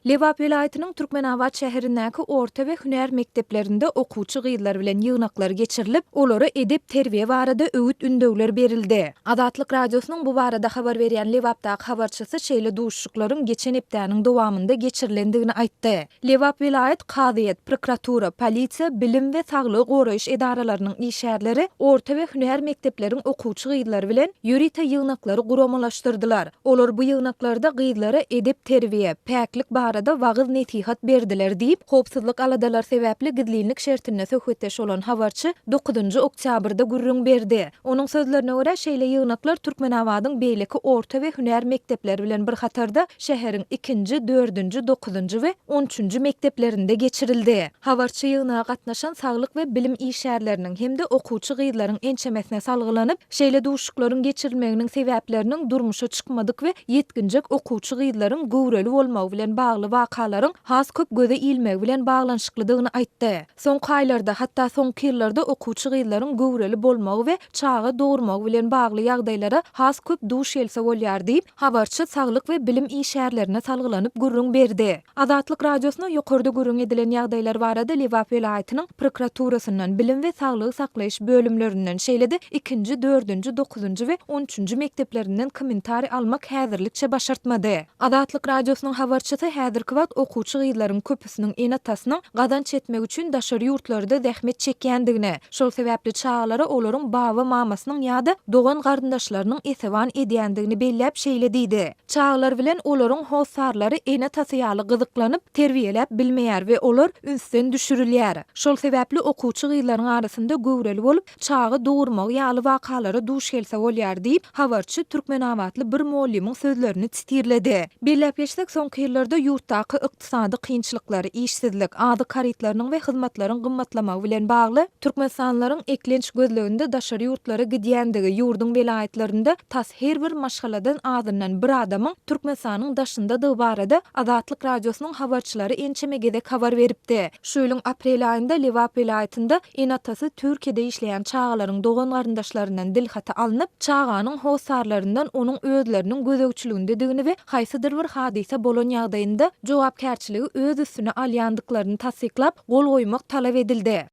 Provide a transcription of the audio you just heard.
Lewap vilayatynyň Türkmenabad şäherindäki orta we hünär mekdeplerinde okuwçy gyýdylar bilen ýygnaklary geçirilip, olara edep terbiýe barada öwüt ündegler berildi. Azatlyk radiosynyň bu barada habar berýän Lewapdaky habarçysy şeýle duşuşyklaryň geçen hepdäniň dowamynda geçirilendigini aýtdy. Lewap vilayat Kadyýet, prokuratura, polisiýa, bilim we saglyk goraýyş edaralarynyň işgärleri orta we hünär mekdepleriň okuwçy gyýdylary bilen ýörite ýygnaklary guramalaşdyrdylar. Olar bu ýygnaklarda gyýdylary edep terbiýe, päklik barada wagyz netihat berdiler diýip, howpsuzlyk aladalar sebäpli gizlilik şertine söhbetdeş olan habarçy 9 oktýabrda gürrüň berdi. Onuň sözlerine görä şeýle ýygnaklar Türkmenabadyň beýleki orta we hünär mekdepleri bilen bir hatarda şäheriň 2-nji, 4-nji, 9-njy we 13-nji mekteplerinde geçirildi. Habarçy ýygnaga gatnaşan saglyk we bilim işgärleriniň hemde okuwçy gyýdylaryň ençemesine salgylanyp, şeýle duşuşyklaryň geçirilmeginiň sebäpleriniň durmuşa çykmadyk we ýetginjek okuwçy gyýdylaryň göwreli bolmagy bilen bagly wakalaryň has köp göze ilmegi bilen baglanşyklydygyny aýtdy. Soňky aýlarda, hatda soňky ýyllarda okuwçy gyýdylaryň göwreli bolmagy we çağa dogurmagy bilen bagly ýagdaýlara has köp duş else bolýar diýip, habarçy saglyk we bilim işgärlerine salgylanyp gürrüň berdi. Azatlyk radiosyna ýokarda gürrüň edilen ýagdaýlar barada Lewap vilayatynyň prokuraturasyndan bilim we saglyk saklaýyş bölümlerinden şeýle-de 2-nji, 4-nji, 9-njy we 13-nji mekdeplerinden kommentari almak häzirlikçe başartmady. Azatlyk radiosynyň habarçysy häzirki wagt okuwçy gyýdylaryň köpüsiniň enatasynyň gadanç etmek üçin daşary ýurtlarda zähmet çekýändigine, şol sebäpli çağlara olaryň baba mamasynyň ýa-da dogan garyndaşlarynyň eseban edýändigini belläp şeýle diýdi. Çağlar bilen olaryň howsarlary enatasy ýaly gyzyklanyp terbiýelep bilmeýär we olar ünsden düşürilýär. Şol sebäpli okuwçy gyýdylaryň arasynda göwreli bolup çağı dogurmak ýaly wakalara duş gelse bolýar diýip, habarçy Türkmenabadly bir mollimiň sözlerini titirledi. Belläp geçsek, soňky ýyllarda ýurtdaky ykdysady kynçylyklary, işsizlik, ady karytlarynyň we hyzmatlaryň gymmatlamagy bilen bagly türkmensanlaryň eklenç gözleginde daşary ýurtlara gidýändigi, ýurdun vilayatlarynda tas her bir maşgaladan azyndan bir adamyň türkmensanyň daşynda dy barada Azatlyk radiosynyň habarçylary ençemegede habar beripdi. Şu ýylyň aprel aýynda Lewap vilayatynda enatasy Türkiýede işleýän çağalaryň dogan garyndaşlaryndan dilhata alınıp, çağanyň howsarlaryndan onuň özleriniň gözegçiliginde we haýsydyr bir hadise bolan ýagdaýynda jogapkärçiligi öz üstüne alýandyklaryny tasdiklap, gol goýmak talap edildi.